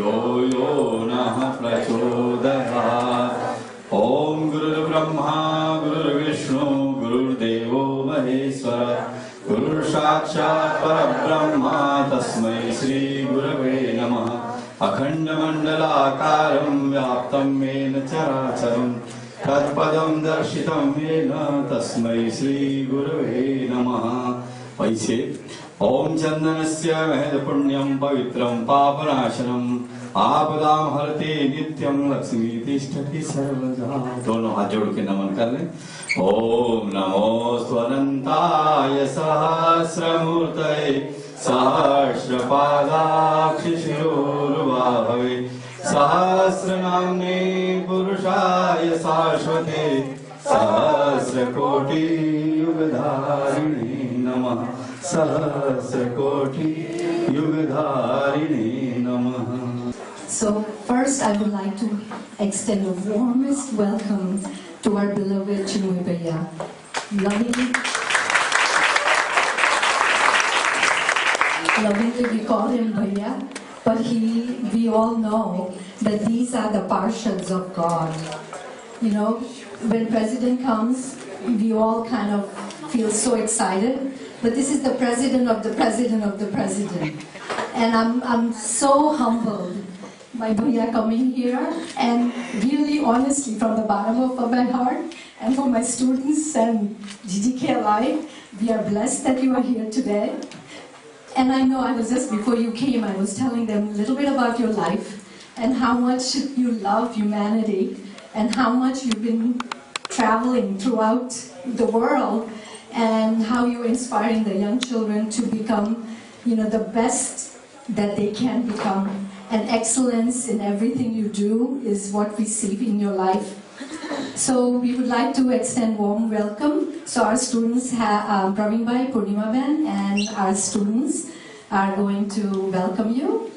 धियो यो नः प्रचोदयात्। ॐ गुरुर्ब्रह्मा गुरुर्विष्णु गुरुर्देवो महेश्वर गुरुर्साक्षात् परब्रह्मा तस्मै श्री गुरवे नमः। अखण्डमण्डलाकारं व्याप्तं येन चराचरं तत्पदं दर्शितं येन तस्मै श्री गुरवे नमः। वैसे ओम चंदनस्य महत्पुण्यं पवित्रं पापनाशनम् आपदां हरते नित्यं लक्ष्मी तिष्ठति सर्वदा। दोनों हाथ जोड़ के नमन कर लें। ओम नमो स्वनंताय सहस्रमूर्तये सहस्रपादाक्षिशिरोर्वाभवे सहस्रनाम्ने पुरुषाय शाश्वते सहस्रकोटि युगधारिणे नमः। सहस्रकोटि युगधारिणे नमः। So first I would like to extend the warmest welcome to our beloved Chinmay Pandya. Lovingly we call him Bhaiya, but we all know that these are the parshads of God. You know, when President comes, we all kind of feel so excited, but this is the President of the President of the President. And I'm so humbled by Bhaiya coming here, and really honestly from the bottom of my heart and for my students and GGK alike, we are blessed that you are here today. And I know I was just, before you came, I was telling them a little bit about your life and how much you love humanity and how much you've been traveling throughout the world and how you're inspiring the young children to become, you know, the best that they can become. And excellence in everything you do is what we see in your life. So we would like to extend warm welcome. So our students have Praveen Bhai, Purnima Ben, and our students are going to welcome you.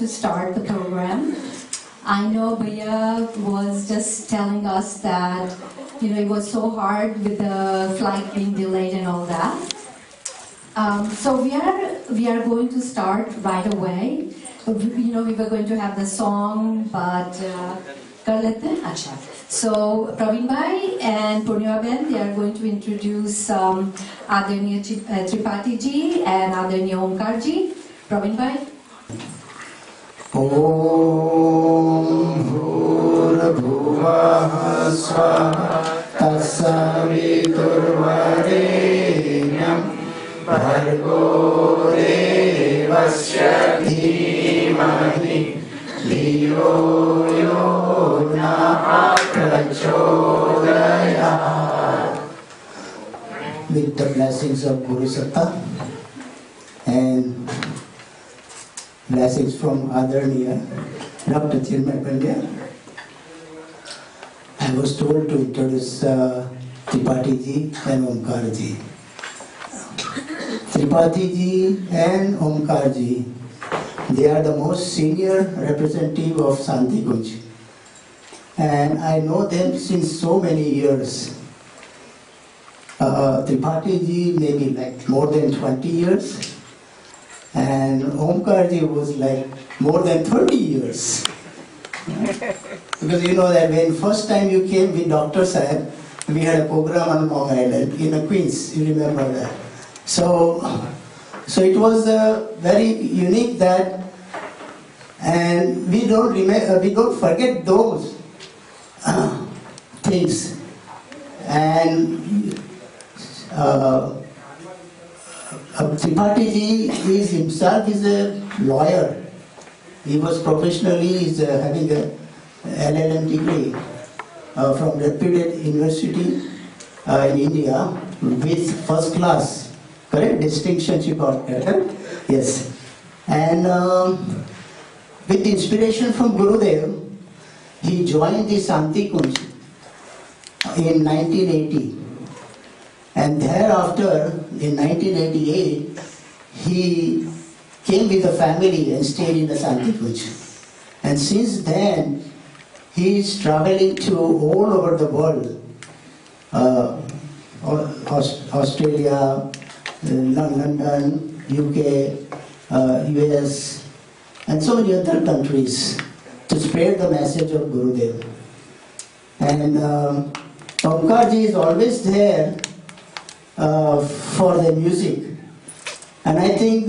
To start the program. I know Bhaiya was just telling us that, you know, it was so hard with the flight being delayed and all that. So we are going to start right away. You know, we were going to have the song, but so Praveen Bhai and Purnima Ben, they are going to introduce Adarniya Tripathi ji and Adarniya Omkar ji. Praveen Bhai. Om Bhurabhuvah Swaha Tasaviturvarenyam Bhargo Devasya Dhimahi Dhiyo Yo Nah Prachodayat. With the blessings of Guru Satta and blessings from Adarniya Dr. Chinmay Pandya, I was told to introduce Tripathi ji and Omkar ji. Tripathi ji and Omkar ji, they are the most senior representative of Shantikunj, and I know them since so many years. Tripathi ji maybe like more than 20 years. And Omkarji was like more than 30 years. Because you know that when first time you came with Dr. Sahib, we had a program on Long Island in a Queens, you remember that. So it was very unique that, and we don't forget those things. And Tripathi ji himself is a lawyer, he was professionally having a LLM degree from reputed university in India with first class, correct? Distinction she got, correct? Yes. And with inspiration from Gurudev, he joined the Shantikunj in 1980. And thereafter, in 1988, he came with a family and stayed in the Shantikunj. And since then, he is traveling to all over the world. Australia, London, UK, US, and so many other countries to spread the message of Gurudev. And Omkarji is always there for the music. And I think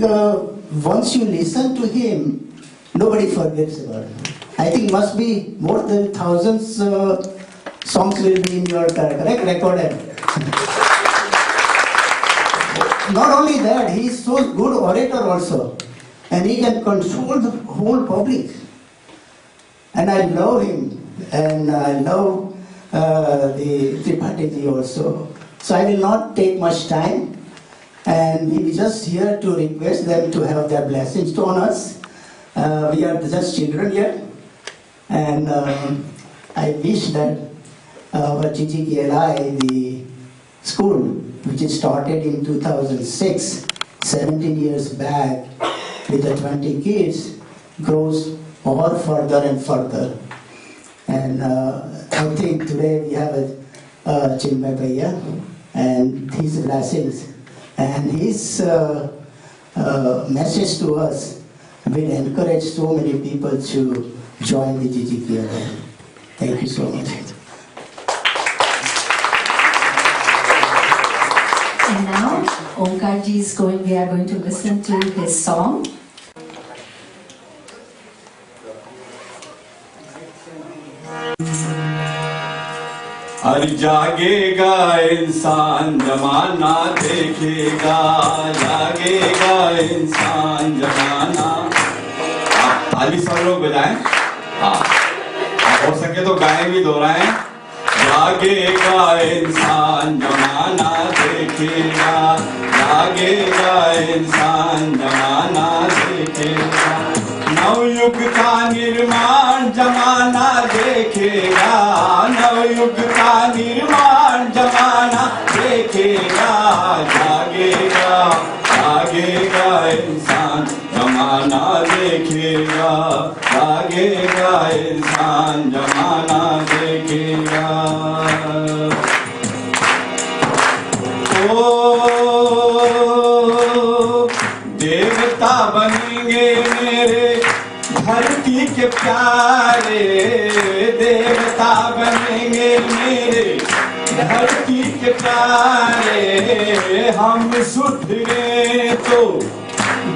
once you listen to him, nobody forgets about it. I think must be more than thousands songs will be in your correct recorded. Not only that, he is so good orator also, and he can control the whole public. And I love him, and I love the Tripathi also. So I will not take much time, and we are just here to request them to have their blessings on us. We are just children here, and I wish that our GGKLI, the school, which is started in 2006, 17 years back, with the 20 kids, grows more further and further. And I think today we have a Chinmay Pandya and his blessings and his message to us will encourage so many people to join the GGKLI. Thank you so much. And now, Omkarji is we are going to listen to his song. अरे जागेगा इंसान जमाना देखेगा, जागेगा इंसान जमाना। आप ताली सब लोग बजाएं, हाँ, आप हो सके तो गाएं भी दोहराएं। जागेगा इंसान जमाना देखेगा, जागेगा इंसान जमाना देखेगा। नवयुग का निर्माण जमाना देखेगा, नवयुग का निर्माण जमाना देखेगा। जागेगा, जागेगा इंसान जमाना देखेगा, जागेगा इंसान जमाना देखेगा। ओ देवता बनेंगे मेरे धरती के प्यारे, देवता बनेंगे मेरे धरती के प्यारे। हम सुधरे तो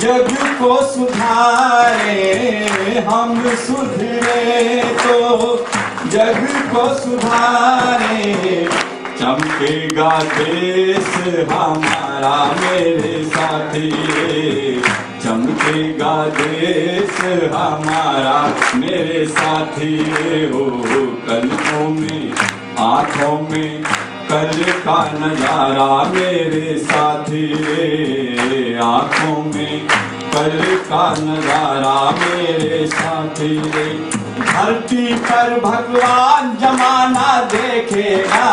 जग को सुधारे, हम सुधरे तो जग को सुधारे। चमकेगा देश हमारा मेरे साथी, चमकेगा देश हमारा मेरे साथी। हो कल्पों में आँखों में कल का नजारा मेरे साथी, आँखों में कल का नजारा मेरे साथी। धरती पर भगवान जमाना देखेगा,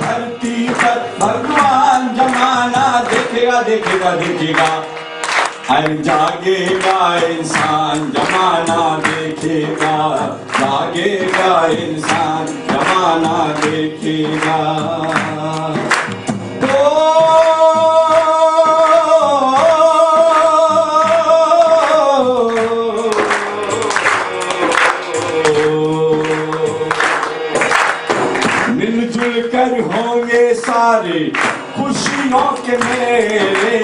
धरती पर भगवान जमाना देखेगा, देखेगा, देखेगा। अरे जागेगा इंसान जमाना देखेगा, जागेगा इंसान जमाना देखेगा। मिलजुल कर होंगे सारे खुशियों के मेले,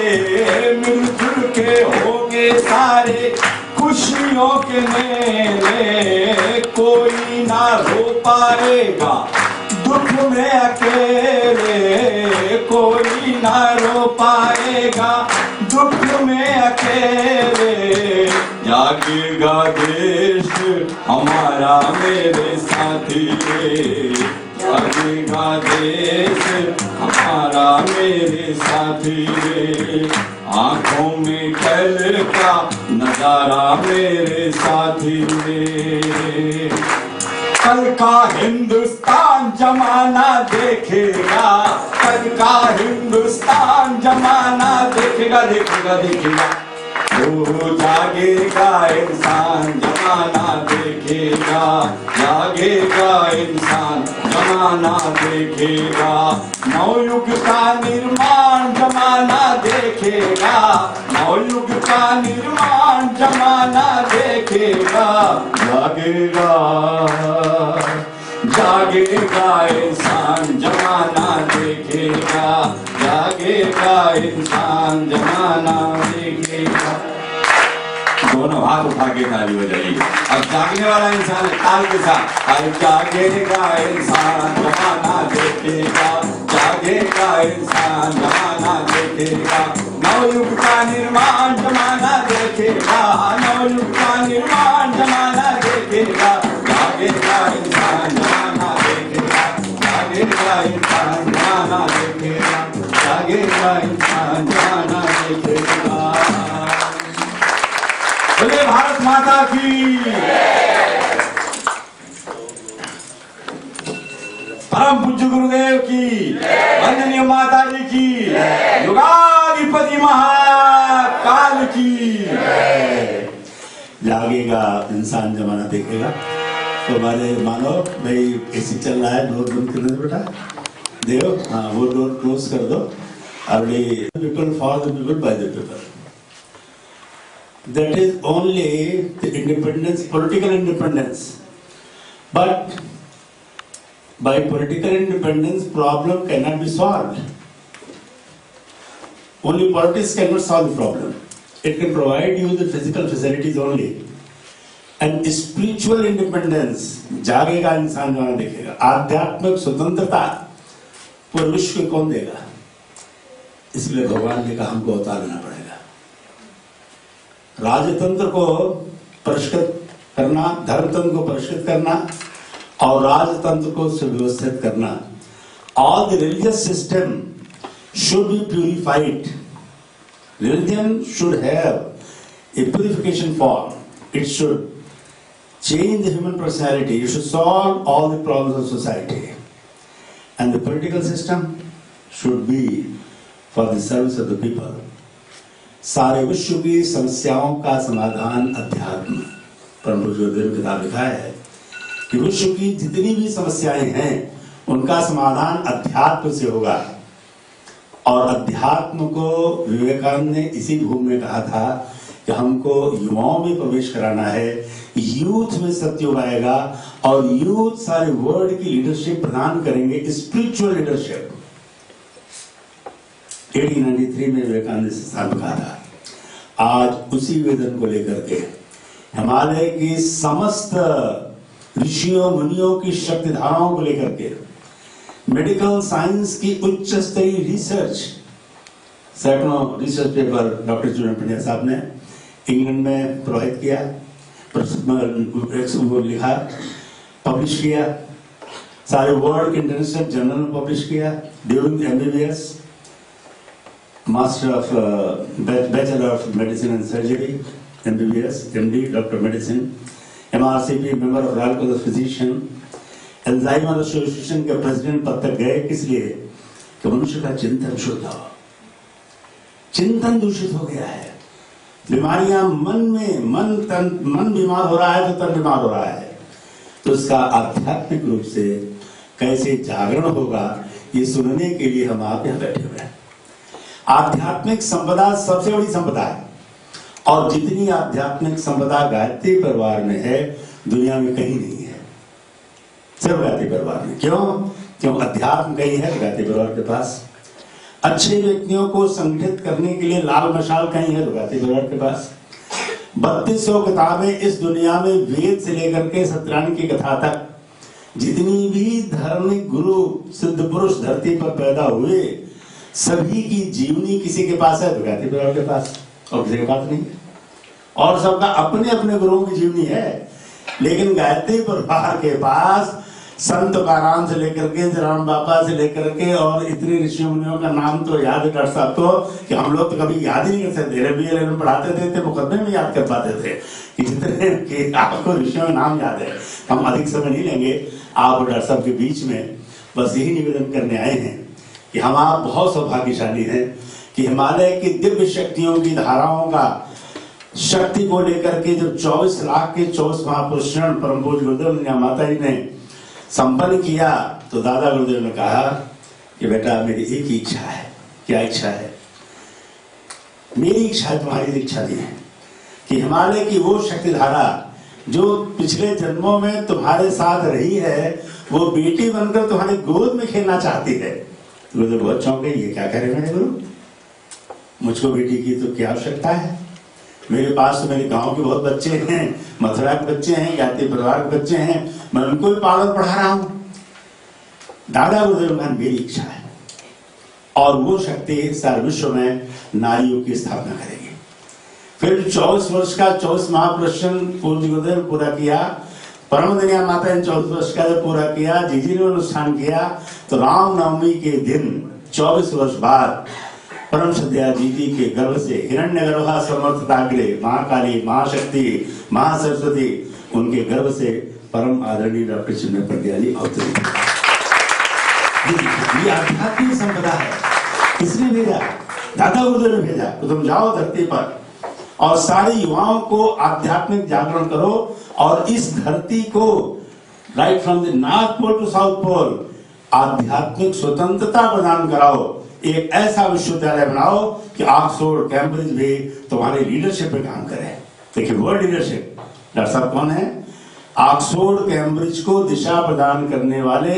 मिलजुल के होंगे सारे खुशियों के मेले। कोई ना रो पाएगा दुख में अकेले, कोई ना रो पाएगा दुख में अकेले, जागेगा देश हमारा मेरे साथी रे, जागेगा देश हमारा मेरे साथी रे, आंखों में कल का नजारा मेरे साथी रे। कल का हिंदुस्तान जमाना देखेगा, कल का हिंदुस्तान जमाना देखेगा, देखेगा देखेगा। वो जागेगा इंसान जमाना देखेगा, जागेगा इंसान जमाना देखेगा। नवयुग का निर्माण जमाना देखेगा, नवयुग का निर्माण जमाना देखेगा, जागेगा जागेगा इंसान जमाना देखेगा, जागेगा इंसान जमाना देखेगा। दोनों हाथ उठा के ताली बजाइए। अब जागने वाला इंसान ताल के साथ, अब जागेगा इंसान जमाना देखेगा, जागेगा इंसान जमाना देखेगा। नवयुग का निर्माण जमाना देखेगा, नवयुग का निर्माण जमाना देखेगा, जागेगा इंसान जमाना देखेगा, जागेगा इंसान जमाना देखेगा, जागेगा इंसान जमाना देखेगा। बोले भारत माता की, परम पूज्य गुरुदेव की, वंदनीय माता जी की, युगाधिपति महाकाल की। जागेगा इंसान जमाना देखेगा। तो हमारे मानो भाई एसी चल रहा है, डोर बंद कर दो बेटा, देव हाँ वो डोर क्लोज कर दो। अभी people for the people by the people, that is only the independence, political independence. But by political independence, problem cannot be solved. Only politics cannot solve the problem. It can provide you the physical facilities only. And spiritual independence, जागेगा इंसान जमाना देखेगा। आध्यात्मिक स्वतंत्रता पूरे विश्व को कौन देगा? इसलिए भगवान ने कहा हमको अवतार लेना पड़ेगा। राजतंत्र को परिष्कृत करना, धर्मतंत्र को परिष्कृत करना और राजतंत्र को सुव्यवस्थित करना। All the religious system should be purified. Religion should have a purification form. It should change the human personality. It should solve all the problems of society. And the political system should be for the service of the people. सारे विश्व की समस्याओं का समाधान अध्यात्म। परम पूज्य गुरुदेव ने किताब लिखा है कि विश्व की जितनी भी समस्याएं हैं उनका समाधान अध्यात्म से होगा। और अध्यात्म को विवेकानंद ने इसी भूमि में कहा था कि हमको युवाओं में प्रवेश कराना है, यूथ में सत्युग आएगा और यूथ सारे वर्ल्ड की लीडरशिप प्रदान करेंगे, स्पिरिचुअल लीडरशिप। 1893 में विवेकानंद ने स्थान कहा था। आज उसी वेदन को लेकर के हिमालय की समस्त ऋषियों मुनियों की शक्ति धाराओं को लेकर के मेडिकल साइंस की उच्च स्तरीय रिसर्च, सैकड़ों रिसर्च पेपर डॉक्टर चिन्मय पंड्या साहब ने इंग्लैंड में प्रवाहित किया, लिखा, पब्लिश किया, सारे वर्ल्ड के इंटरनेशनल जर्नल में पब्लिश किया। During MBBS, master of bachelor of medicine and surgery, MBBS, MD, doctor medicine, MRCP, member of royal college of physician, Alzheimer association के प्रेसिडेंट पद तक गए। किस लिए? कि मनुष्य का चिंतन शुद्ध हो। चिंतन दूषित हो गया है, बीमारियां मन में, मन बीमार हो रहा है तो तन बीमार हो रहा है। तो इसका आध्यात्मिक रूप से कैसे जागरण होगा, ये सुनने के लिए हम आप यहाँ बैठे हुए हैं। आध्यात्मिक संपदा सबसे बड़ी संपदा है और जितनी आध्यात्मिक संपदा गायत्री परिवार में है दुनिया में कहीं नहीं है, सिर्फ गायत्री परिवार में। क्यों अध्यात्म कहीं है गायत्री परिवार के पास। अच्छे व्यक्तियों को संगठित करने के लिए लाल मशाल कहीं है गायत्री परिवार के पास। 3200 किताबें इस दुनिया में, वेद से लेकर के सत्यनारायण की कथा तक, जितनी भी धार्मिक गुरु सिद्ध पुरुष धरती पर पैदा हुए सभी की जीवनी किसी के पास है तो गायत्री परिवार के पास, और किसी के पास नहीं। और सबका अपने अपने गुरुओं की जीवनी है, लेकिन गायत्री परिवार के पास संत तुकाराम से लेकर के जराम बाबा से लेकर के और इतने ऋषि मुनियों का नाम तो याद है डॉक्टर साहब को कि हम लोग तो कभी याद ही नहीं कर सकते। रबी में पढ़ाते थे मुकदमे में याद कर पाते थे कि जितने कि आपको ऋषियों का नाम याद है। हम अधिक समय नहीं लेंगे आप डॉक्टर साहब के बीच में, बस यही निवेदन करने आए हैं कि हम आप बहुत सौभाग्यशाली हैं कि हिमालय की दिव्य शक्तियों की धाराओं का शक्ति को लेकर के जब 24 लाख के 24 महापुरुष परम पूज्य गुरुदेव माता जी ने संपन्न किया तो दादा गुरुदेव ने कहा कि बेटा मेरी एक ही इच्छा है। क्या इच्छा है? मेरी इच्छा है, तुम्हारी इच्छा नहीं है, कि हिमालय की वो शक्ति धारा जो पिछले जन्मों में तुम्हारे साथ रही है वो बेटी बनकर तुम्हारे गोद में खेलना चाहती है। गुरुदेव बहुत चौंके, ये क्या कह रहे मेरे गुरु, मुझको बेटी की तो क्या आवश्यकता है? मेरे पास तो मेरे गांव के बहुत बच्चे हैं, मथुरा के बच्चे हैं, गायत्री परिवार के बच्चे हैं, मैं उनको भी पाल पढ़ा रहा हूं। दादा गुरुदेव का मेरी इच्छा है और वो शक्ति सारे विश्व में नारियों की स्थापना करेगी। फिर 24 वर्ष का 24 महापुरुष पूज्य गुरुदेव पूरा किया, परम दनिया माता ने 24 वर्ष का जब पूरा किया, जीजी ने अनुष्ठान किया, तो रामनवमी के दिन 24 वर्ष बाद परम श्रद्धा जीजी के गर्भ से हिरण्य गर्भा समर्थताग्रे महाकाली महाशक्ति महासरस्वती उनके गर्भ से परम आदरणीय डॉक्टर चिन्मय पंड्या जी अवतरित। ये आध्यात्मिक संपदा है। किसने भेजा? दादा गुरुदेव ने भेजा। तो तुम जाओ धरती पर और सारे युवाओं को आध्यात्मिक जागरण करो और इस धरती को right from the north pole to south pole आध्यात्मिक स्वतंत्रता प्रदान कराओ। एक ऐसा विश्वविद्यालय बनाओ कि ऑक्सफोर्ड कैम्ब्रिज भी तुम्हारे लीडरशिप में काम करे। देखिए वर्ल्ड लीडरशिप डॉक्टर साहब कौन है? ऑक्सफोर्ड कैम्ब्रिज को दिशा प्रदान करने वाले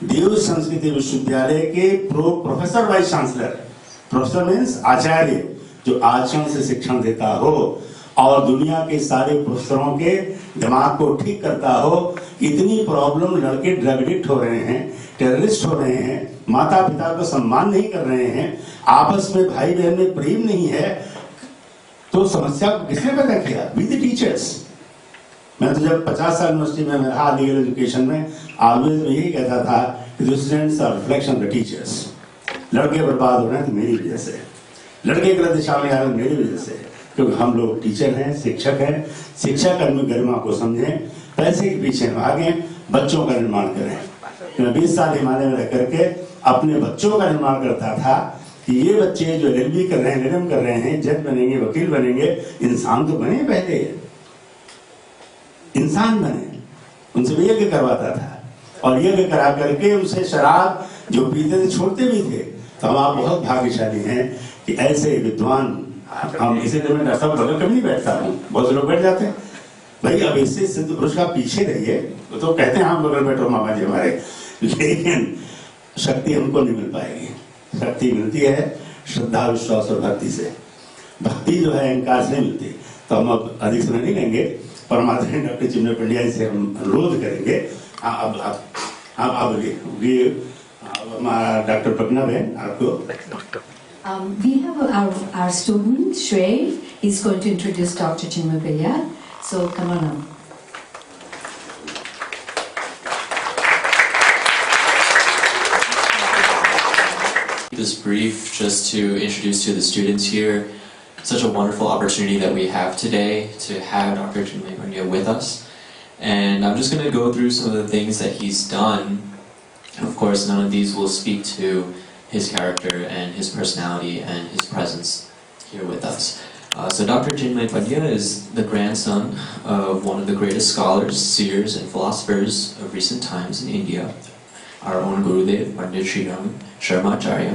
देव संस्कृति विश्वविद्यालय के professor vice chancellor. Professor means आचार्य, जो आचरण से शिक्षण देता हो और दुनिया के सारे प्रोफेसरों के दिमाग को ठीक करता हो। इतनी प्रॉब्लम, लड़के ड्रग एडिक्ट हो रहे हैं, टेररिस्ट हो रहे हैं, माता पिता को सम्मान नहीं कर रहे हैं, आपस में भाई बहन में प्रेम नहीं है, तो समस्या को किसने पैदा किया? With the teachers. मैं तो जब 50 साल यूनिवर्सिटी में रहा लीगल एजुकेशन में, ऑलवेज मैं यही कहता था कि the students are reflection of the teachers. लड़के बर्बाद हो रहे हैं तो मेरी वजह से, लड़के गलत दिशा में आ रहे हैं मेरी वजह से, क्योंकि हम लोग टीचर हैं, शिक्षक हैं। शिक्षा कर्म गरिमा को समझें, पैसे के पीछे भागें, बच्चों का निर्माण करें। मैं 20 साल हिमालय में रह करके अपने बच्चों का निर्माण करता था कि ये बच्चे जो LLB कर रहे हैं, LLM कर रहे हैं, जज बनेंगे, वकील बनेंगे, इंसान तो बने पहले, इंसान बने। उनसे भी यज्ञ करवाता था और यज्ञ करा करके उनसे शराब जो पीते थे छोड़ते भी थे। तो हम आप बहुत भाग्यशाली हैं कि ऐसे विद्वान हम, इसीलिए मैं डॉक्टर साहब बगल कभी नहीं बैठता हूँ, बहुत से लोग बैठ जाते हैं। भाई अब इससे सिद्ध पुरुष का पीछे रहिए, तो कहते हैं हम बगल बैठो मामा जी हमारे, लेकिन शक्ति हमको नहीं मिल पाएगी। शक्ति मिलती है श्रद्धा विश्वास और भक्ति से। भक्ति जो है अहंकार से नहीं मिलती। तो हम अब अधिक समय नहीं लेंगे, परमात्मा डॉक्टर चिन्मय पंड्या जी से हम अनुरोध करेंगे। आप बोलिए डॉक्टर प्रज्ञा बहन आपको। We have our student Shrey. He's going to introduce Dr. Chinmay Pandya. So come on up. This brief just to introduce to the students here such a wonderful opportunity that we have today to have Dr. Chinmay Pandya with us. And I'm just going to go through some of the things that he's done. Of course, none of these will speak to his character and his personality and his presence here with us. So Dr. Chinmay Pandya is the grandson of one of the greatest scholars, seers and philosophers of recent times in India, our own Gurudev, Pandit Sriram Sharmacharya,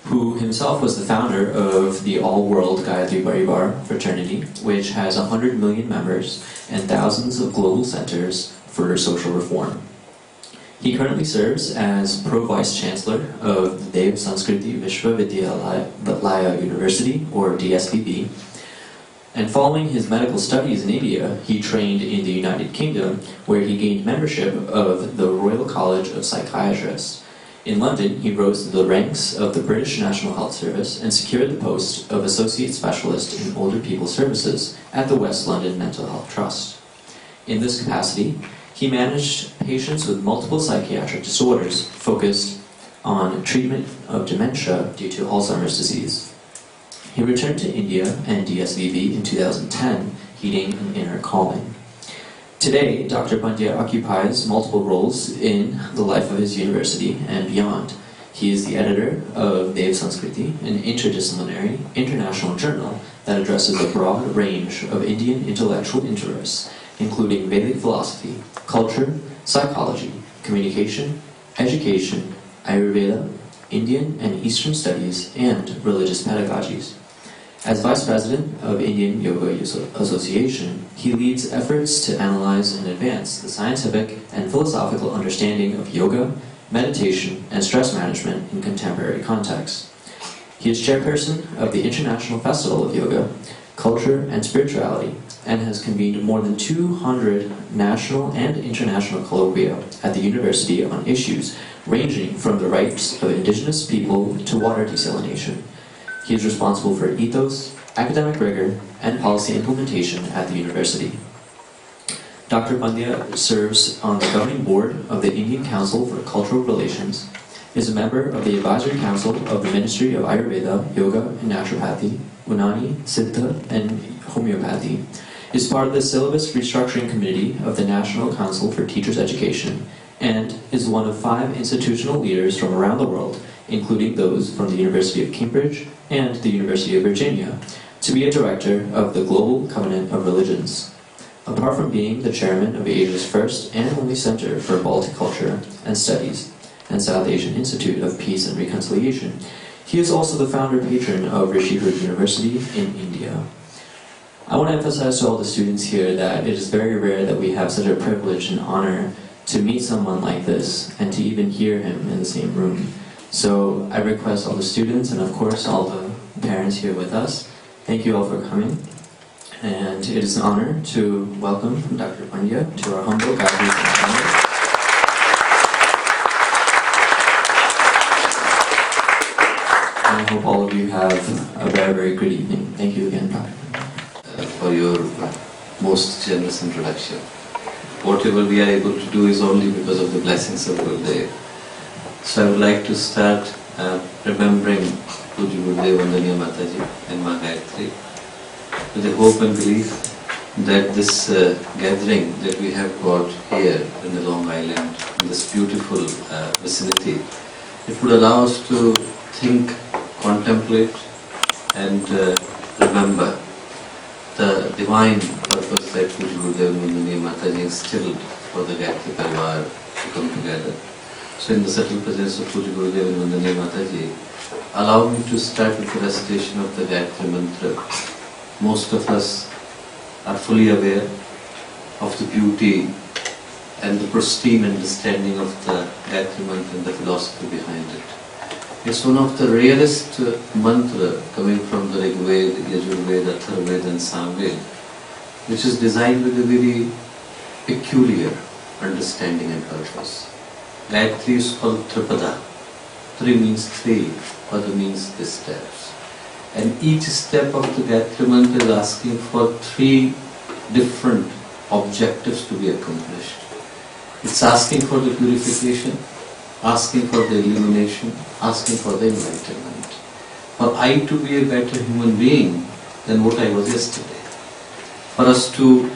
who himself was the founder of the all-world Gayatri Parivar fraternity, which has 100 million members and thousands of global centers for social reform. He currently serves as Pro-Vice Chancellor of the Dev Sanskriti Vishwavidyalaya University, or DSVB. And following his medical studies in India, he trained in the United Kingdom, where he gained membership of the Royal College of Psychiatrists. In London, he rose to the ranks of the British National Health Service and secured the post of Associate Specialist in Older People Services at the West London Mental Health Trust. In this capacity, he managed patients with multiple psychiatric disorders focused on treatment of dementia due to Alzheimer's disease. He returned to India and DSVV in 2010, heeding an inner calling. Today, Dr. Pandya occupies multiple roles in the life of his university and beyond. He is the editor of Dev Sanskriti, an interdisciplinary international journal that addresses a broad range of Indian intellectual interests, including Vedic philosophy, culture, psychology, communication, education, Ayurveda, Indian and Eastern studies, and religious pedagogies. As Vice President of Indian Yoga Association, he leads efforts to analyze and advance the scientific and philosophical understanding of yoga, meditation, and stress management in contemporary contexts. He is chairperson of the International Festival of Yoga, Culture, and Spirituality, and has convened more than 200 national and international colloquia at the university on issues ranging from the rights of indigenous people to water desalination. He is responsible for ethos, academic rigor, and policy implementation at the university. Dr. Pandya serves on the governing board of the Indian Council for Cultural Relations, is a member of the Advisory Council of the Ministry of Ayurveda, Yoga, and Naturopathy, Unani, Siddha, and Homeopathy, is part of the Syllabus Restructuring Committee of the National Council for Teachers' Education, and is one of 5 institutional leaders from around the world, including those from the University of Cambridge and the University of Virginia, to be a director of the Global Covenant of Religions. Apart from being the chairman of Asia's first and only Center for Baltic Culture and Studies and South Asian Institute of Peace and Reconciliation, he is also the founder patron of Rishikesh University in India. I want to emphasize to all the students here that it is very rare that we have such a privilege and honor to meet someone like this and to even hear him in the same room. So I request all the students and of course all the parents here with us, thank you all for coming. And it is an honor to welcome Dr. Pandya to our humble Gayatri family. And I hope all of you have a very, very good evening. Thank you again, Dr. Pandya. For your most generous introduction. Whatever we are able to do is only because of the blessings of Gurudev. So I would like to start remembering Puji Gurudev Vandaniya Mataji and Ma Gayatri with the hope and belief that this gathering that we have got here in the Long Island, in this beautiful vicinity, it would allow us to think, contemplate and remember the divine purpose that Puji Gurudev Vandaniya Mataji instilled for the Gayatri Parivar to come together. So in the subtle presence of Puji Gurudev and Vandaniya Mataji, allow me to start with the recitation of the Gayatri Mantra. Most of us are fully aware of the beauty and the pristine understanding of the Gayatri Mantra and the philosophy behind it. It's one of the rarest mantra coming from the Rigveda, Yajurveda, Atharvaveda and Samveda, which is designed with a very peculiar understanding and purpose. Gayatri is called Tripada. Tri means 3, Pada means the steps. And each step of the Gayatri Mantra is asking for 3 different objectives to be accomplished. It's asking for the purification, asking for the illumination, asking for the enlightenment. For I to be a better human being than what I was yesterday. For us to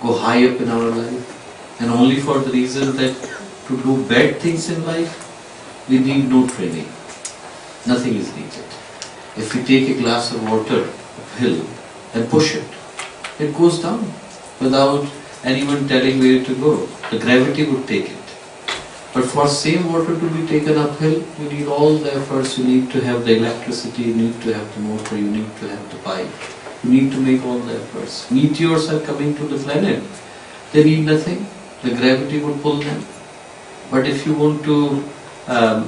go high up in our life, and only for the reason that to do bad things in life, we need no training. Nothing is needed. If we take a glass of water uphill and push it, it goes down without anyone telling where to go. The gravity would take it. But for same water to be taken uphill, you need all the efforts. You need to have the electricity, you need to have the motor, you need to have the pipe. You need to make all the efforts. Meteors are coming to the planet. They need nothing. The gravity would pull them. But if you want to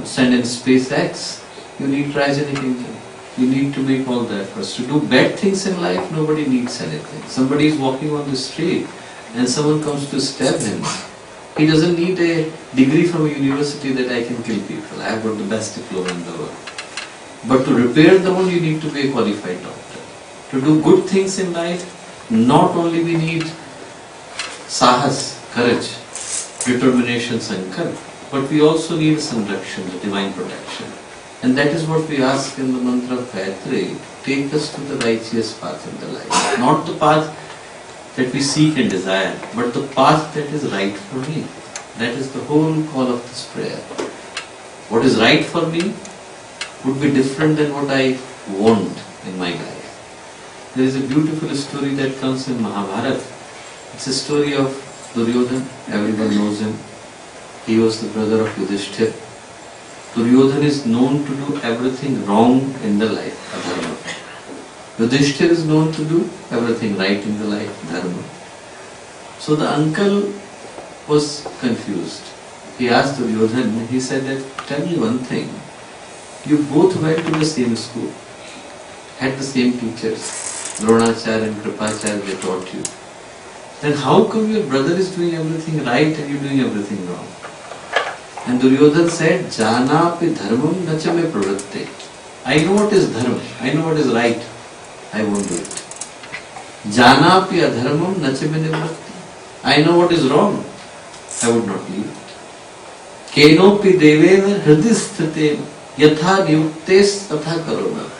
send in SpaceX, you need cryogenic engine. You need to make all the efforts. To do bad things in life, nobody needs anything. Somebody is walking on the street and someone comes to stab him. He doesn't need a degree from a university that I can kill people. I have got the best diploma in the world. But to repair the wound, you need to be a qualified doctor. To do good things in life, not only we need sahas, courage, determination, sankalp, but we also need sanrakshan, the divine protection. And that is what we ask in the mantra of Gayatri, take us to the righteous path in the life. Not the path that we seek and desire, but the path that is right for me. That is the whole call of this prayer. What is right for me would be different than what I want in my life. There is a beautiful story that comes in Mahabharata. It's a story of Duryodhana. Everyone knows him. He was the brother of Yudhishthira. Duryodhana is known to do everything wrong in the life, adharma. Yudhishthira is known to do everything right in the life, dharma. So the uncle was confused. He asked Duryodhana, he said that, tell me one thing. You both went to the same school, had the same teachers, Dronacharya and Kripacharya, they taught you. Then how come your brother is doing everything right and you doing everything wrong? And Duryodhana said, Jana pi dharmam nacha me pravritte. I know what is dharma, I know what is right, I won't do it. Jana pi adharmam nacha me nivritti. I know what is wrong, I would not leave it. Keno pi devena hridisthitena yatha niyuktes tatha karona.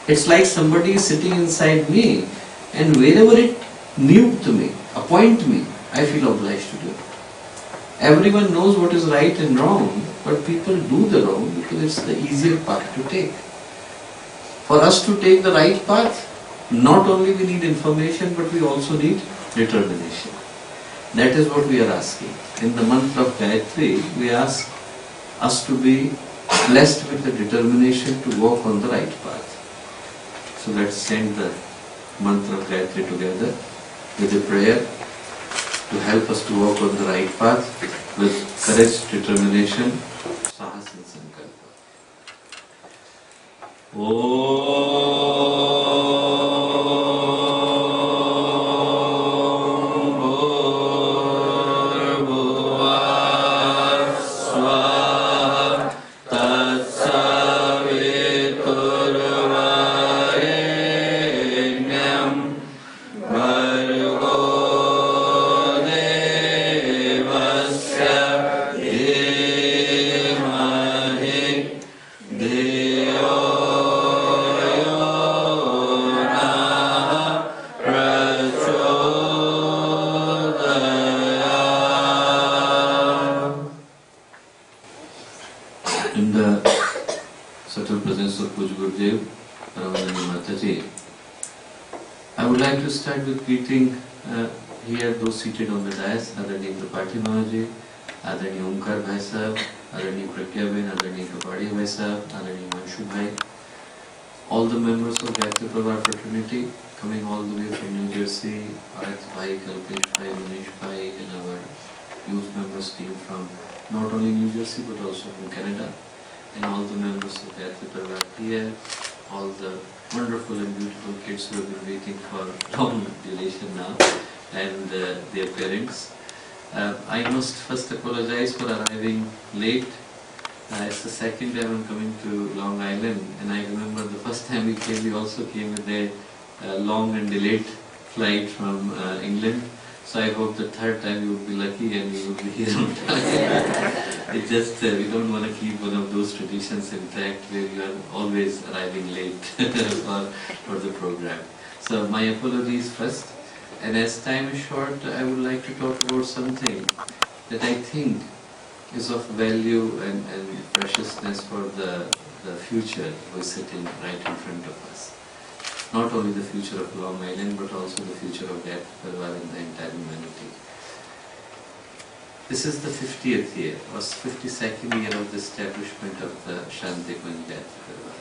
It's like somebody is sitting inside me and wherever it niyukt me, appoint me, I feel obliged to do it. Everyone knows what is right and wrong, but people do the wrong because it's the easier path to take. For us to take the right path, not only we need information, but we also need determination. That is what we are asking. In the mantra of Gayatri, we ask us to be blessed with the determination to walk on the right path. So let's send the mantra of Gayatri together with a prayer to help us to walk on the right path with courage, determination, sahas and sankalpa. In the subtle presence of Puj Gurudev, I would like to start with greeting here those seated on the dais, Adharani Tripati Maharaj, Adharani Omkar Bhai Sahab, Adharani Pragyapeya, Adharani Kapadi Bhai Sahab, Adharani Manshu Bhai, all the members of Gayatri Parivar fraternity coming all the way from New Jersey, Arth Bhai, Kalpesh Bhai, Manish Bhai, and our youth members team from not only New Jersey but also from Canada, and all the members of Gayatri Parivar here, all the wonderful and beautiful kids who have been waiting for long duration now, and their parents. I must first apologize for arriving late. It's the second time I'm coming to Long Island, and I remember the first time we came, we also came with a long and delayed flight from England. So I hope the third time you will be lucky and you will be here on time. It's just we don't want to keep one of those traditions intact where you are always arriving late for the program. So my apologies first. And as time is short, I would like to talk about something that I think is of value and preciousness for the future who is sitting right in front of us. Not only the future of Long Island, but also the future of Gayatri Parivar and the entire humanity. This is the 50th year, or 52nd year of the establishment of the Shantikunj Gayatri Parivar.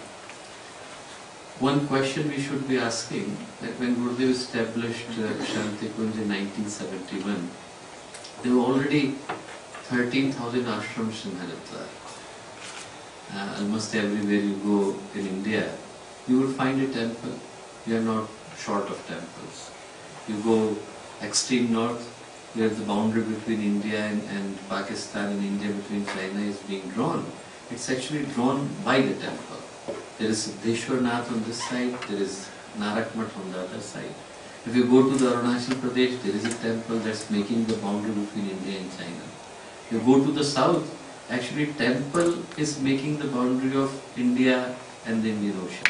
One question we should be asking, that when Gurudev established Shantikunj in 1971, there were already 13,000 ashrams in Haridwar. Almost everywhere you go in India, you will find a temple. You are not short of temples. You go extreme north, where the boundary between India and Pakistan and India between China is being drawn, it's actually drawn by the temple. There is Siddheshwarnath on this side, there is Narakmat on the other side. If you go to the Arunachal Pradesh, there is a temple that's making the boundary between India and China. If you go to the south, actually temple is making the boundary of India and the Indian Ocean.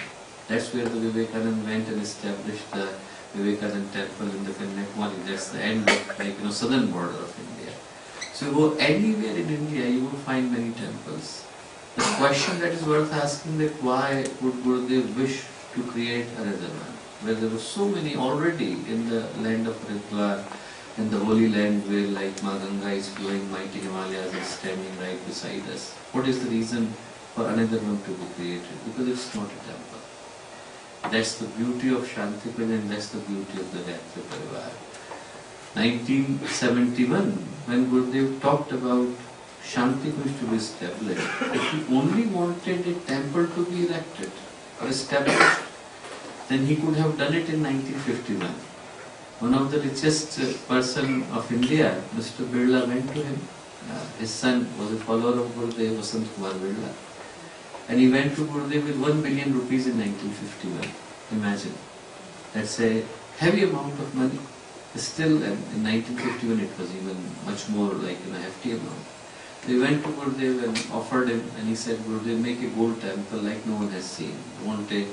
That's where the Vivekananda went and established the Vivekananda temple in the Kanyakumari. That's the end of southern border of India. So you go anywhere in India, you will find many temples. The question that is worth asking that why would Gurudev wish to create another one, where there were so many already in the land of Haridwar, in the holy land where like Ma Ganga is flowing, mighty Himalayas is standing right beside us. What is the reason for another one to be created? Because it's not a temple. That's the beauty of Shantikunj and that's the beauty of the Gayatri Parivar. 1971, when Gurudev talked about Shantikunj to be established, if he only wanted a temple to be erected or established, then he could have done it in 1951. One of the richest person of India, Mr. Birla, went to him. His son was a follower of Gurudev, Vasant Kumar Birla. And he went to Gurudev with 1 billion rupees in 1951. Imagine. That's a heavy amount of money. Still, in 1951 it was even much more like a hefty amount. They went to Gurudev and offered him, and he said, Gurudev, make a gold temple like no one has seen. I want a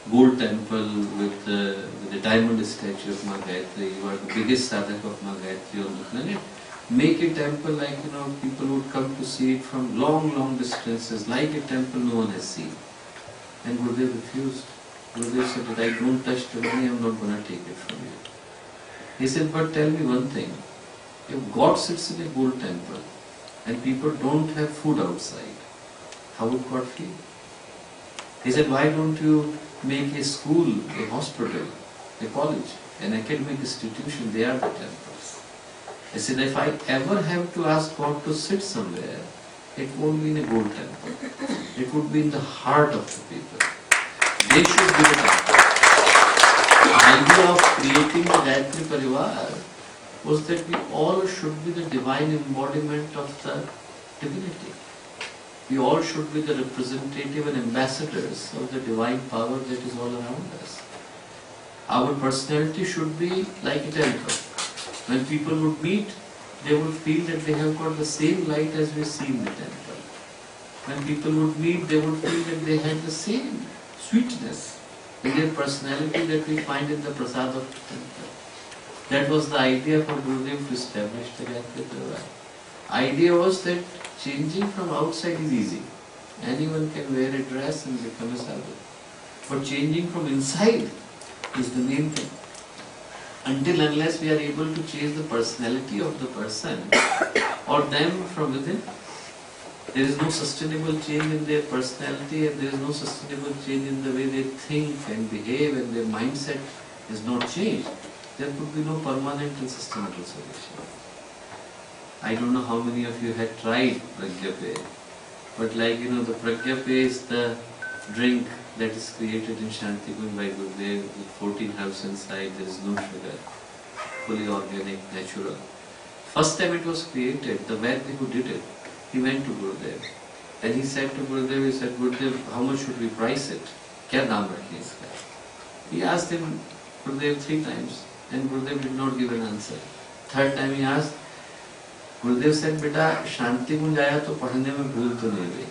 gold temple with the diamond statue of Ma Gayatri. You are the biggest sadhak of Ma Gayatri on the planet. Make a temple like, people would come to see it from long, long distances, like a temple no one has seen. And Gurudev refused. Gurudev said that I don't touch the money, I'm not going to take it from you. He said, but tell me one thing. If God sits in a gold temple and people don't have food outside, how would God feel? He said, why don't you make a school, a hospital, a college, an academic institution? They are the temples. I said, if I ever have to ask God to sit somewhere, it won't be in a gold temple. It would be in the heart of the people. They should give it up. The idea of creating the Gayatri Parivar was that we all should be the divine embodiment of the divinity. We all should be the representative and ambassadors of the divine power that is all around us. Our personality should be like a temple. When people would meet, they would feel that they have got the same light as we see in the temple. When people would meet, they would feel that they had the same sweetness in their personality that we find in the prasad of the temple. That was the idea for Gurudev to establish the Gayatri Parivar. Idea was that changing from outside is easy. Anyone can wear a dress and become a sadhu. But changing from inside is the main thing. Until unless we are able to change the personality of the person or them from within, there is no sustainable change in their personality and there is no sustainable change in the way they think and behave, and their mindset is not changed. There could be no permanent and sustainable solution. I don't know how many of you had tried Pragyapeya, but the Pragyapeya is the drink that is created in Shantikunj by Gurudev with 14 herbs inside. There is no sugar, fully organic, natural. First time it was created, the Vaidya who did it, he went to Gurudev and he said to Gurudev, Gurudev, how much should we price it? Kya naam rakhe iska? He asked him, Gurudev, 3 times, and Gurudev did not give an answer. Third time he asked, Gurudev said, Beta, Shantikunj aaya to padhne mein bhool to nahi gayi.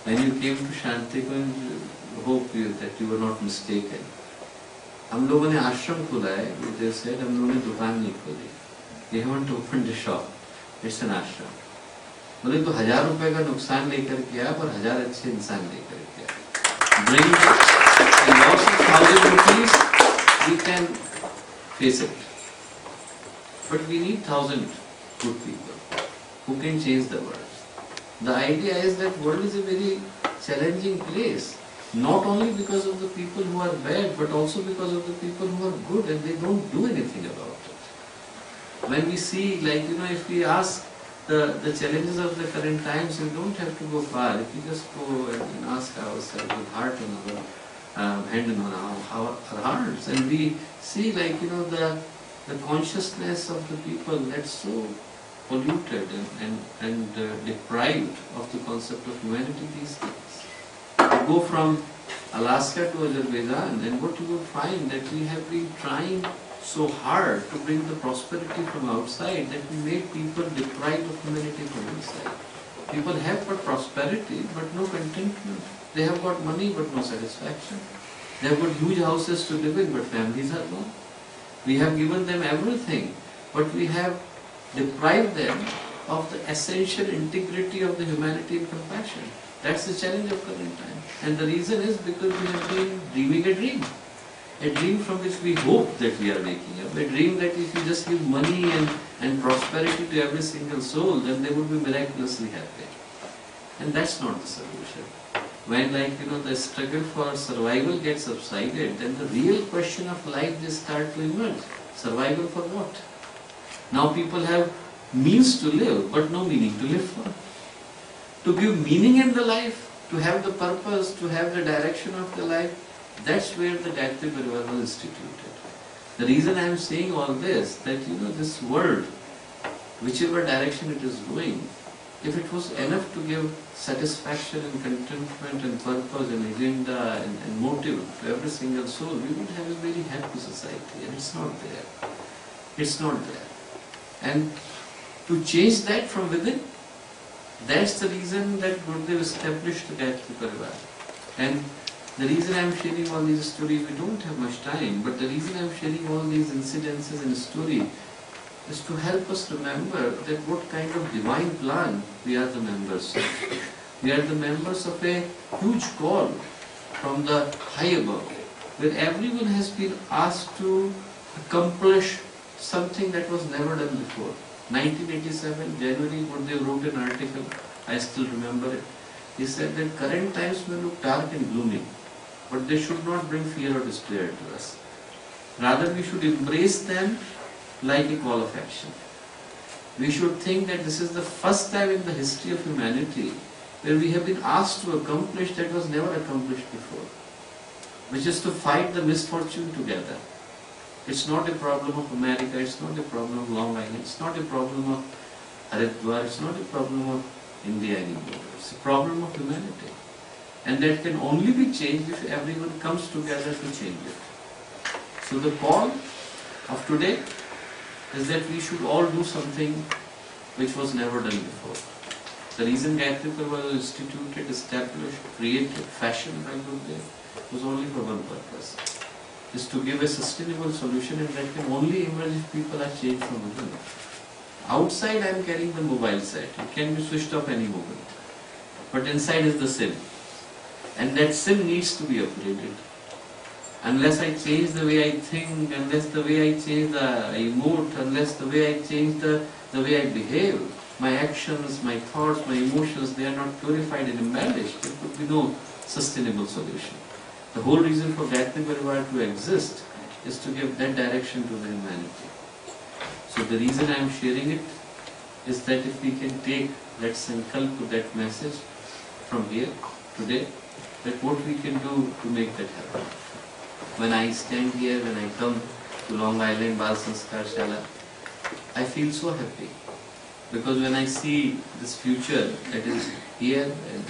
When you came to Shantikunj, hope that you were not mistaken. हम लोगों ने आश्रम खुला है, Gurudev said, हम लोगों ने दुकान नहीं खोली. We haven't opened a shop. It's an ashram. बोले तो 1000 रुपए का नुकसान लेकर के आया, पर 1000 अच्छे इंसान लेकर के आया. Bring a loss of 1000 rupees, we can face it. But we need 1000 good people who can change the world. The idea is that world is a very challenging place. Not only because of the people who are bad, but also because of the people who are good and they don't do anything about it. When we see, if we ask the challenges of the current times, we don't have to go far. If we just go and ask ourselves with heart on our hand on our hearts, and we see the the consciousness of the people that's so polluted and deprived of the concept of humanity these days. You go from Alaska to Azerbaijan, then what you will find that we have been trying so hard to bring the prosperity from outside that we made people deprived of humanity from inside. People have got prosperity but no contentment. They have got money but no satisfaction. They have got huge houses to live in but families are gone. We have given them everything but we have deprived them of the essential integrity of the humanity and compassion. That's the challenge of current time. And the reason is because we have been dreaming a dream from which we hope that we are waking up, a dream that if you just give money and prosperity to every single soul, then they would be miraculously happy. And that's not the solution. When the struggle for survival gets subsided, then the real question of life just start to emerge. Survival for what? Now people have means to live, but no meaning to live for. To give meaning in the life, to have the purpose, to have the direction of the life, that's where the Gayatri Parivar was instituted. The reason I am saying all this, that this world, whichever direction it is going, if it was enough to give satisfaction and contentment and purpose and agenda and motive to every single soul, we would have a very happy society, and it's not there. It's not there. And to change that from within, that's the reason that Gurudev established the Gayatri Parivar. And the reason I am sharing all these stories, we don't have much time, but the reason I am sharing all these incidences and stories is to help us remember that what kind of divine plan we are the members of. We are the members of a huge call from the high above, where everyone has been asked to accomplish something that was never done before. 1987, January, Gurudev wrote an article, I still remember it. He said that current times may look dark and gloomy, but they should not bring fear or despair to us. Rather, we should embrace them like a call of action. We should think that this is the first time in the history of humanity where we have been asked to accomplish that was never accomplished before, which is to fight the misfortune together. It's not a problem of America, it's not a problem of Long Island, it's not a problem of Haridwar, it's not a problem of India anymore. It's a problem of humanity. And that can only be changed if everyone comes together to change it. So the call of today is that we should all do something which was never done before. The reason Gayatri Parivar was instituted, established, created, fashioned by Gurudev was only for one purpose, is to give a sustainable solution, and that can only emerge if people are changed from within. Outside I am carrying the mobile set, it can be switched off any moment. But inside is the SIM. And that SIM needs to be upgraded. Unless I change the way I think, unless the way I change the emote, unless the way I change the way I behave, my actions, my thoughts, my emotions, they are not purified and embellished, there could be no sustainable solution. The whole reason for Gayatri Parivar to exist is to give that direction to the humanity. So the reason I am sharing it is that if we can take that sankalp, that message from here today, that what we can do to make that happen. When I stand here, when I come to Long Island Bal Sanskar Shala, I feel so happy. Because when I see this future that is here, and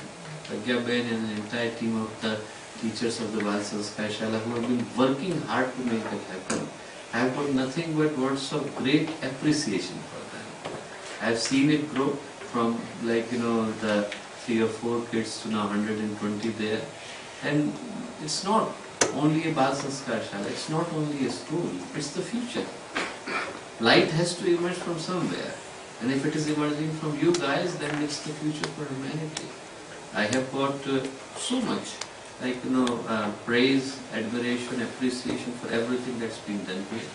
Pragyapeya and the entire team of the teachers of the Bal Sanskar Shala who have been working hard to make that happen, I have got nothing but words of great appreciation for them. I have seen it grow from the 3 or 4 kids to now 120 there. And it's not only a Bal Sanskar Shala, it's not only a school, it's the future. Light has to emerge from somewhere. And if it is emerging from you guys, then it's the future for humanity. I have got so much praise, admiration, appreciation for everything that's been done here.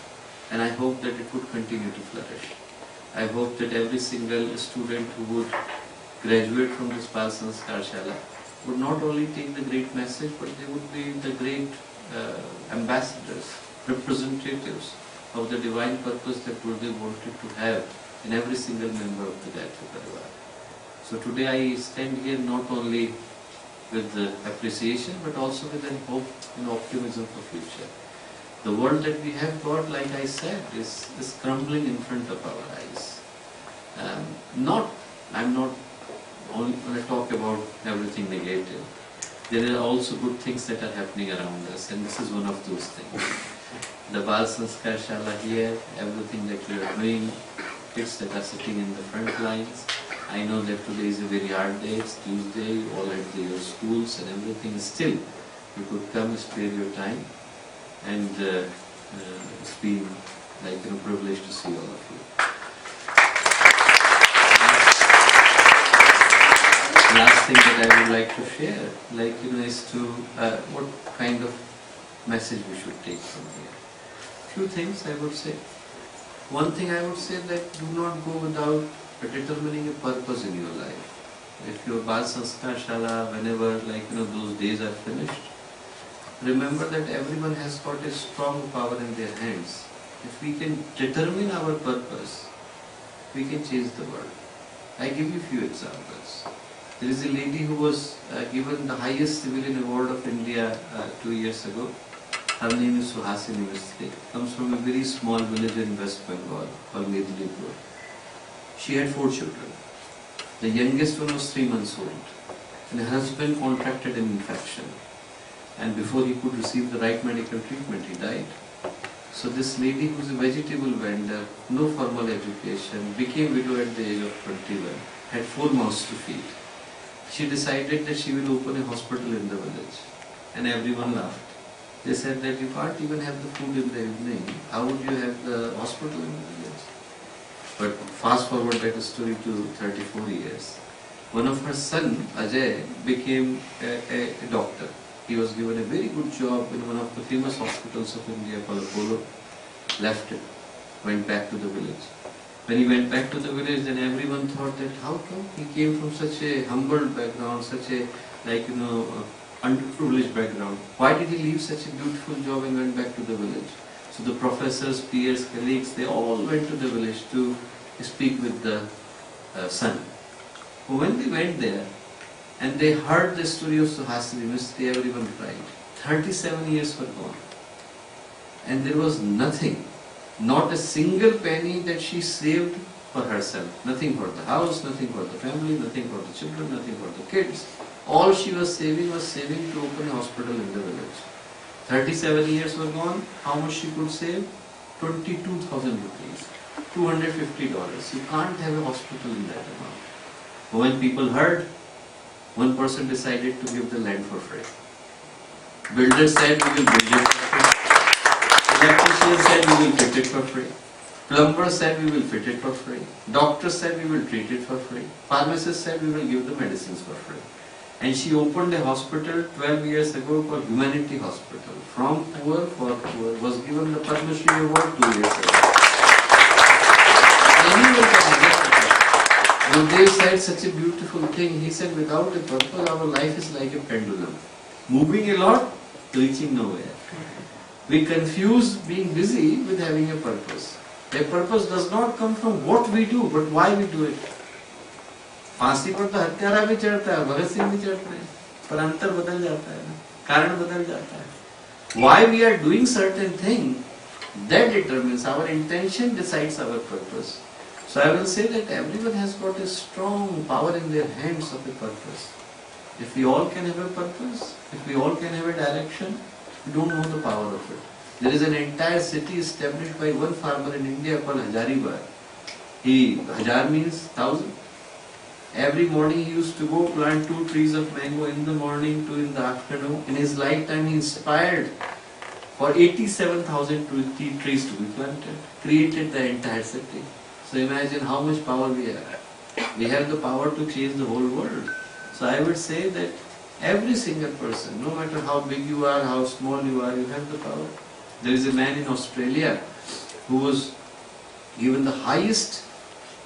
And I hope that it would continue to flourish. I hope that every single student who would graduate from this Bal Sanskar Shala would not only take the great message, but they would be the great ambassadors, representatives of the divine purpose that Gurudev wanted to have in every single member of the Gayatri Parivar. So today I stand here not only with the appreciation, but also with a hope and optimism for future. The world that we have got, like I said, is crumbling in front of our eyes. I'm not only going to talk about everything negative. There are also good things that are happening around us, and this is one of those things. The Bal Sanskar Shala here, everything that we are doing, kids that are sitting in the front lines. I know that today is a very hard day, it's Tuesday, all at your schools and everything. Still, you could come, spare your time, and it's been like a privilege to see all of you. Last thing that I would like to share, is to what kind of message we should take from here. Few things I would say. One thing I would say that do not go without determining a purpose in your life. If your Bal Sanskar Shala, whenever those days are finished, remember that everyone has got a strong power in their hands. If we can determine our purpose, we can change the world. I give you a few examples. There is a lady who was given the highest civilian award of India 2 years ago. Her name is Suhasini Mistry. Comes from a very small village in West Bengal called Medinipur. She had 4 children. The youngest one was 3 months old. And her husband contracted an infection. And before he could receive the right medical treatment, he died. So this lady, who is a vegetable vendor, no formal education, became widow at the age of 21, had 4 mouths to feed. She decided that she will open a hospital in the village. And everyone laughed. They said that you can't even have the food in the evening. How would you have the hospital in the village? But fast forward that story to 34 years. One of her son, Ajay, became a doctor. He was given a very good job in one of the famous hospitals of India called Apollo. Left it, went back to the village. When he went back to the village, then everyone thought that how come he came from such a humble background, such a underprivileged background. Why did he leave such a beautiful job and went back to the village? So the professors, peers, colleagues, they all went to the village to speak with the son. But when they went there and they heard the story of Suhasini Mistry, everyone cried. 37 years were gone. And there was nothing, not a single penny that she saved for herself. Nothing for the house, nothing for the family, nothing for the children, nothing for the kids. All she was saving to open a hospital in the village. 37 years were gone. How much she could save? 22,000 rupees. $250. You can't have a hospital in that amount. But when people heard, one person decided to give the land for free. Builder said we will build it for free. Electrician said we will fit it for free. Plumber said we will fit it for free. Doctor said we will treat it for free. Pharmacist said we will give the medicines for free. And she opened a hospital 12 years ago called Humanity Hospital. From poor for poor, was given the Padma Shri Award 2 years ago. Anyone can get it. Gurudev said such a beautiful thing. He said without a purpose our life is like a pendulum. Moving a lot, reaching nowhere. We confuse being busy with having a purpose. A purpose does not come from what we do, but why we do it. फांसी पर तो हत्यारा भी चढ़ता है, भगत सिंह भी चढ़ते हैं, पर अंतर बदल जाता है, कारण बदल जाता है. Why we are doing certain thing, that determines our intention, decides our purpose. So I will say that everyone has got a strong power in their hands of a purpose. If we all can have a purpose, if we all can have a direction, we don't know the power of it. There is an entire city established by one farmer in India called Hazari. Hazar means 1,000. Every morning he used to go plant 2 trees of mango in the morning, 2 in the afternoon. In his lifetime he inspired for 87,000 trees to be planted, created the entire city. So imagine how much power we have. We have the power to change the whole world. So I would say that every single person, no matter how big you are, how small you are, you have the power. There is a man in Australia who was given the highest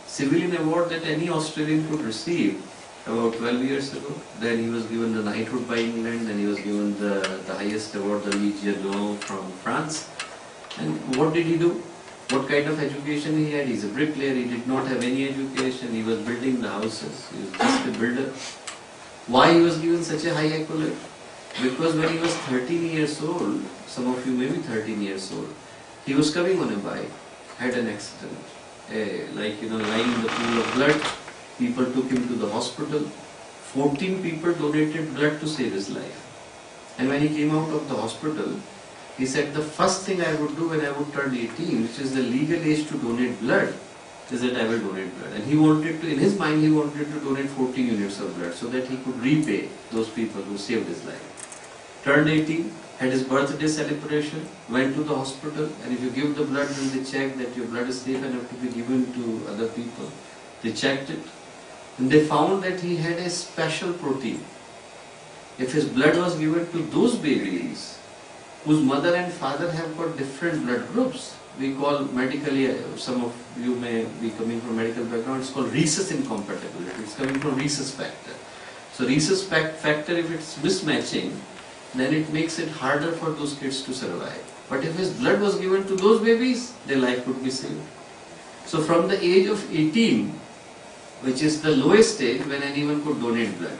civilian award that any Australian could receive about 12 years ago. Then he was given the knighthood by England, then he was given the highest award, the Legion d'Honneur from France. And what did he do? What kind of education he had? He's a bricklayer, he did not have any education, he was building the houses, he was just a builder. Why he was given such a high accolade? Because when he was 13 years old, some of you may be 13 years old, he was coming on a bike, had an accident, lying in the pool of blood. People took him to the hospital. 14 people donated blood to save his life. And when he came out of the hospital, he said the first thing I would do when I would turn 18, which is the legal age to donate blood, is that I will donate blood. And he wanted to, in his mind, he wanted to donate 14 units of blood so that he could repay those people who saved his life. Turned 18, had his birthday celebration, went to the hospital, and if you give the blood, then they check that your blood is safe enough to be given to other people. They checked it, and they found that he had a special protein. If his blood was given to those babies whose mother and father have got different blood groups, we call medically, some of you may be coming from medical background, it's called rhesus incompatibility. It's coming from rhesus factor. So rhesus factor, if it's mismatching, then it makes it harder for those kids to survive. But if his blood was given to those babies, their life could be saved. So from the age of 18, which is the lowest age when anyone could donate blood,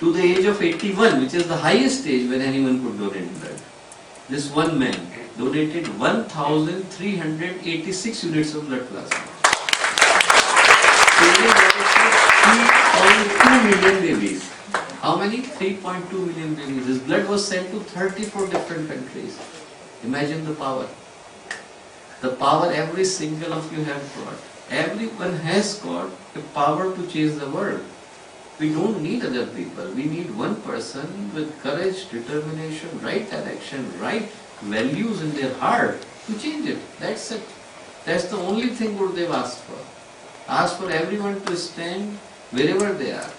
to the age of 81, which is the highest age when anyone could donate blood, this one man donated 1,386 units of blood plasma. Saving 3.2 million babies. How many? 3.2 million babies. His blood was sent to 34 different countries. Imagine the power. The power every single of you have got. Everyone has got the power to change the world. We don't need other people. We need one person with courage, determination, right direction, right values in their heart to change it. That's it. That's the only thing Gurudev asked for. Ask for everyone to stand wherever they are.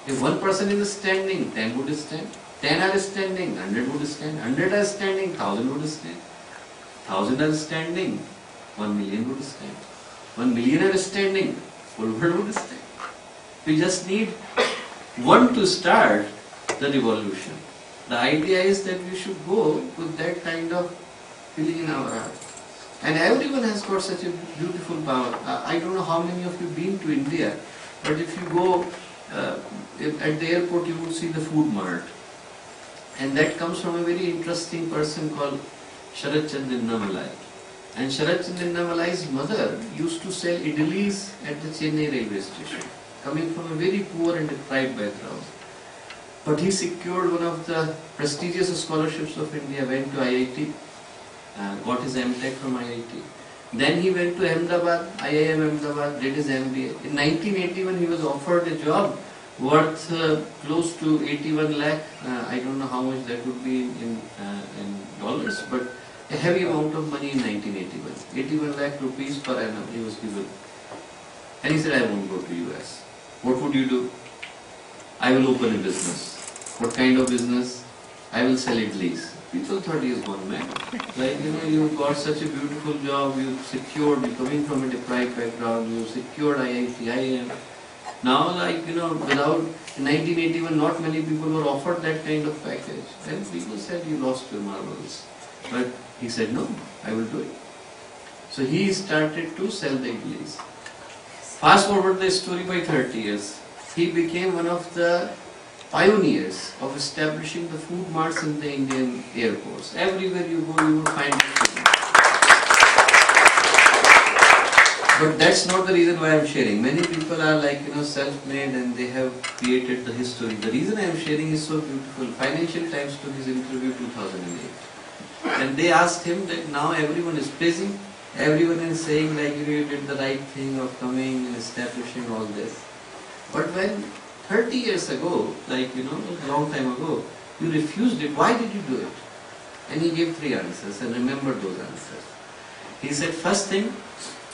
If one person is standing, 10 would stand. 10 are standing, 100 would stand. 100 are standing, 1,000 would stand. 1,000 are standing, 1 million would stand. 1 million are standing, full world would stand. We just need one to start the revolution. The idea is that we should go with that kind of feeling in our heart. And everyone has got such a beautiful power. I don't know how many of you have been to India, but if you go at the airport, you would see the food mart. And that comes from a very interesting person called Sharat Chandra Malai. And Sharat Chandra Malai's mother used to sell idlis at the Chennai railway station, coming from a very poor and deprived background. But he secured one of the prestigious scholarships of India, went to IIT, got his MTech from IIT. Then he went to Ahmedabad, IIM Ahmedabad, did his MBA. In 1981 he was offered a job worth close to 81 lakh, I don't know how much that would be in dollars, but a heavy amount of money in 1981. 81 lakh rupees per annum he was given. And he said, I won't go to US. What would you do? I will open a business. What kind of business? I will sell idlis. People thought he is gone mad. You got such a beautiful job, you secured, you coming from a deprived background, you secured IIT, IIM. Now, without, in 1981, not many people were offered that kind of package. And people said, you lost your marbles. But he said, no, I will do it. So he started to sell the idlis. Fast forward the story by 30 years. He became one of the pioneers of establishing the food marts in the Indian airports. Everywhere you go, you will find it. But that's not the reason why I'm sharing. Many people are self-made and they have created the history. The reason I'm sharing is so beautiful. Financial Times took his interview 2008. And they asked him that now everyone is busy. Everyone is saying you did the right thing of coming and establishing all this. But when 30 years ago, a long time ago, you refused it, why did you do it? And he gave 3 answers, and remember those answers. He said, first thing,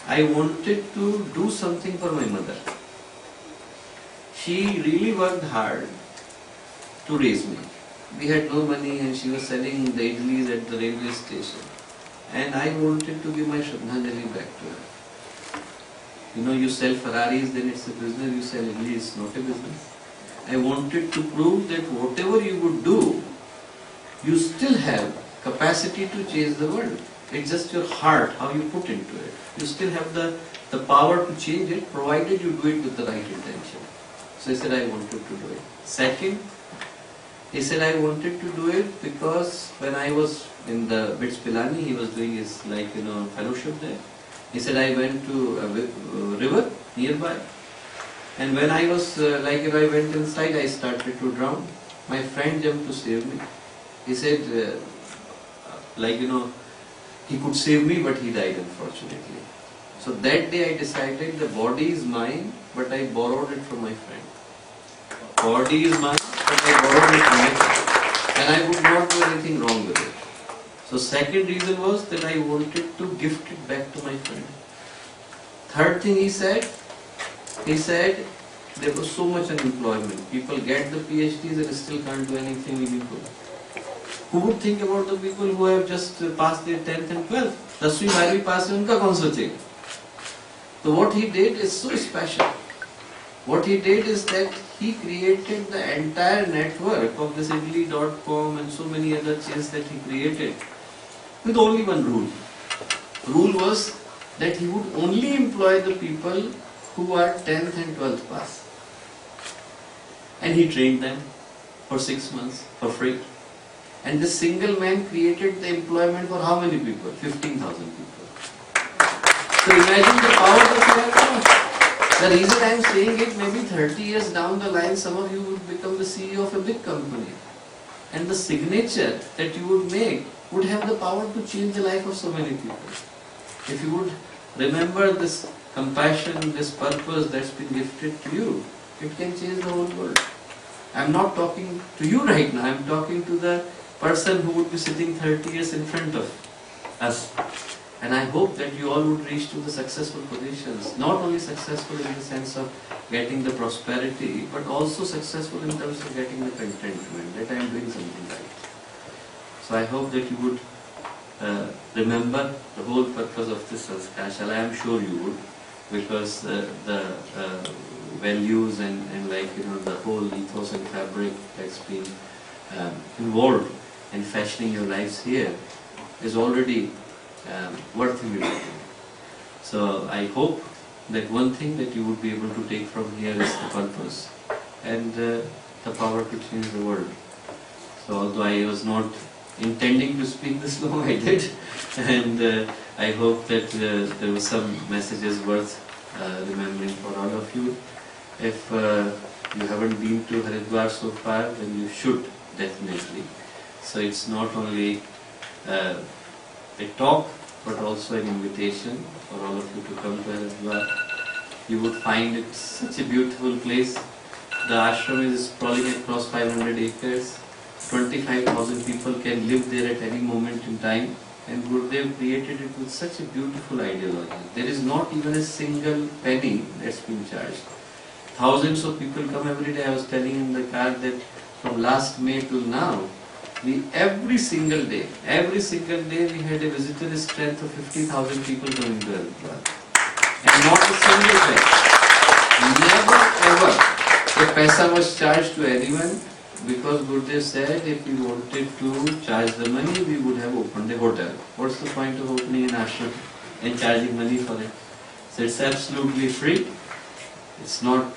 I wanted to do something for my mother. She really worked hard to raise me. We had no money and she was selling the idlis at the railway station. And I wanted to give my Shraddhanjali back to her. You sell Ferraris, then it's a business. You sell idlis, it's not a business. I wanted to prove that whatever you would do, you still have capacity to change the world. It's just your heart, how you put into it. You still have the power to change it, provided you do it with the right intention. So I said I wanted to do it. Second, He said, I wanted to do it because when I was in the Bits Pilani, he was doing his fellowship there. He said, I went to a river nearby. And when I was, I went inside, I started to drown. My friend jumped to save me. He said, he could save me, but he died unfortunately. So that day I decided the body is mine, but I borrowed it from my friend. Body is mine, but I borrowed it from my friend. And I would not do anything wrong with it. So second reason was that I wanted to gift it back to my friend. Third thing he said there was so much unemployment. People get the PhDs and still can't do anything meaningful. Who would think about the people who have just passed their 10th and 12th? 10वीं 12वीं पास है उनका कौन सोचेगा? So what he did is so special. What he did is that he created the entire network of this Italy.com and so many other chains that he created with only one rule. Rule was that he would only employ the people who are 10th and 12th pass. And he trained them for 6 months for free. And this single man created the employment for how many people? 15,000 people. So imagine the power that you have. The reason I am saying it, maybe 30 years down the line, some of you would become the CEO of a big company. And the signature that you would make would have the power to change the life of so many people. If you would remember this compassion, this purpose that's been gifted to you, it can change the whole world. I'm not talking to you right now, I'm talking to the person who would be sitting 30 years in front of us. And I hope that you all would reach to the successful positions, not only successful in the sense of getting the prosperity, but also successful in terms of getting the contentment, that I am doing something right. So I hope that you would remember the whole purpose of this Sanskar Shala. I am sure you would, because the values and the whole ethos and fabric that's been involved in fashioning your lives here is already worth imitating. So I hope that one thing that you would be able to take from here is the purpose and the power to change the world. So although I was not intending to speak this long, I did, and I hope that there were some messages worth remembering for all of you. If you haven't been to Haridwar so far, then you should definitely. So it's not only a talk, but also an invitation for all of you to come to Haridwar. You would find it such a beautiful place. The ashram is sprawling across 500 acres. 25,000 people can live there at any moment in time. And Gurudev created it with such a beautiful ideology. There is not even a single penny that's been charged. Thousands of people come every day. I was telling in the car that from last May till now, every single day we had a visitor strength of 50,000 people coming to Haridwar. And not a single penny. Never ever a paisa was charged to anyone, because Gurudev said if we wanted to charge the money, we would have opened a hotel. What's the point of opening an ashram and charging money for it? So it's absolutely free. It's not,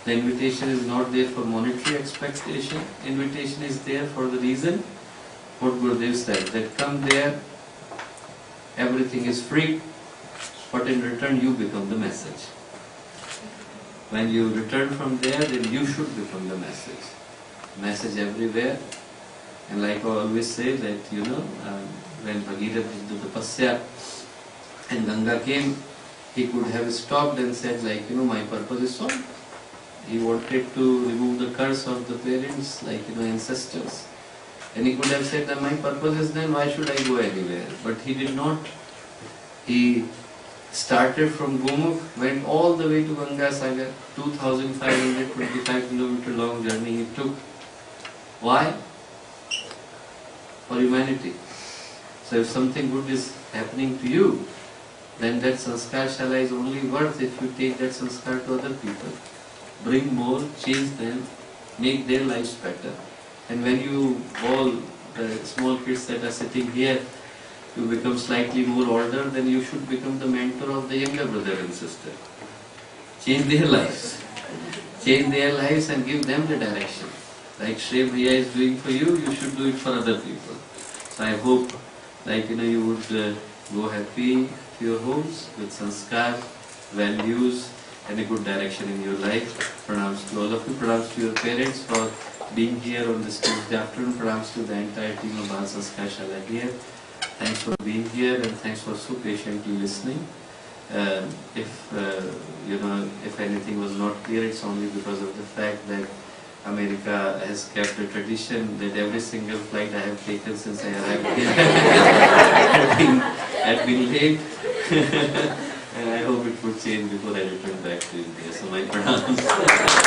the invitation is not there for monetary expectation. Invitation is there for the reason what Gurudev said, that come there, everything is free, but in return you become the message. When you return from there, then you should become the message. Message everywhere. And like I always say that, when Bhagirath did the tapasya and Ganga came, he could have stopped and said my purpose is solved. He wanted to remove the curse of the parents, ancestors. And he could have said that my purpose is done, why should I go anywhere? But he did not. He started from Gomukh, went all the way to Ganga Sagar, 2,525 kilometer long journey he took. Why? For humanity. So if something good is happening to you, then that sanskar shala is only worth if you take that sanskar to other people. Bring more, change them, make their lives better. And when you all, the small kids that are sitting here, you become slightly more older, then you should become the mentor of the younger brother and sister. Change their lives. Change their lives and give them the direction. Like Shri Bhaiya is doing for you, you should do it for other people. So I hope, you would go happy to your homes with sanskar, values, and a good direction in your life. Pranams to all of you. Pranams to your parents for being here on this Tuesday afternoon. Pranams to the entire team of Bal Sanskar Shala here. Thanks for being here and thanks for so patiently listening. If anything was not clear, it's only because of the fact that America has kept a tradition that every single flight I have taken since I arrived here had been late. And I hope it would change before I return back to India. So my pranams.